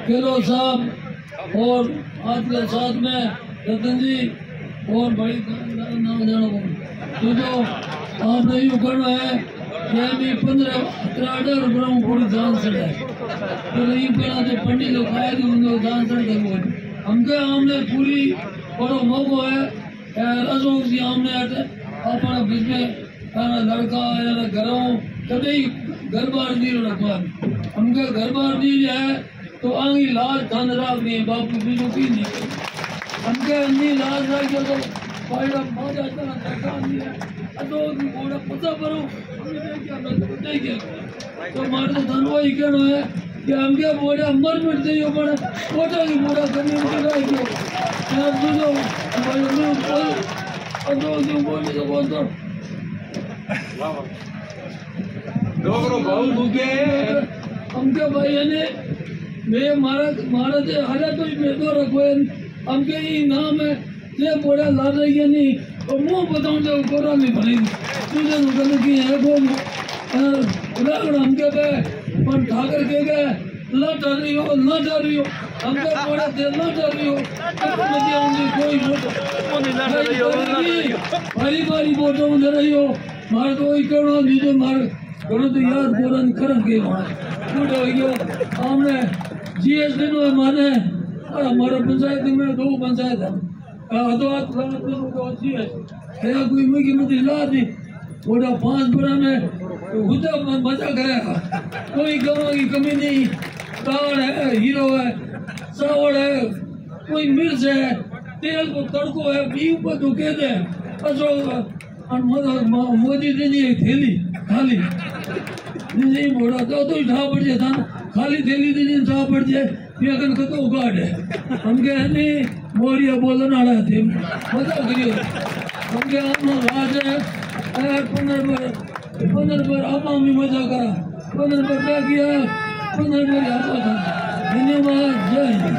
खेलो साहब और आज के साथ में रतन जी और भाई नाम जानो तो जो आपने यूँ करना है ये भी 15 रुपये पूरी जान से है तो ये पहला तो पंडित लोग आए थे उनको जान से करवा हमके हमने पूरी बड़ो मौको है अशोक जी हमने अपना बीच में लड़का या घरों कभी घर बार नहीं रखवा हमके घर बार नहीं जाए तो आगे लाज धन राख नहीं बापू बीजू की नहीं हमके नहीं लाज रखे तो फायदा मौजा इतना देखा नहीं है अशोक जी बोला पता करो हमने क्या तो मारे तो धन वही कहना है कि हमके बोला मर मिट चाहिए बड़ा फोटो की बोला करने के रह गयो यार सुनो भाई बोल अशोक जी बोले तो बोल दो डोगरो भाऊ बुके हमके भाई ने मैं मारा से हरे तो मैं तो रखो हमके ही नाम है ये बोला ला रही है नहीं तो मुंह बताऊं जो कोरा नहीं भरेगी तुझे गल की है वो उदाहरण हमके पे पर ठाकर के गए ना डर रही हो ना डर रही हो हमके बोला दे ना डर रही हो तो मुझे उनकी कोई भारी भारी बोटो में रही हो मार तो वही करना लीजिए मार करो तो याद बोला नहीं करेंगे वहाँ हो हमने जीएसटी नो माने हमारा पंचायत में 2 पंचायत है तो अच्छी है कोई मुझे मुझे ला दी थोड़ा 5 बरा में खुदा मजा गया कोई गवा की कमी नहीं दाल है हीरो है चावल है कोई मिर्च है तेल को तड़को है बीव पर धोके दे मोदी जी ने थैली खाली नहीं बोला तो ही ठा पड़ जाता खाली थैली दी ठा पड़ जाए फिर अगर तो उगाड़ है हम कहे नहीं मोरिया बोलने वाला थे मजा करियो हम कहे हम राज है 15 पर अब हम मजा करा 15 पर क्या किया 15 पर धन्यवाद जय हिंद।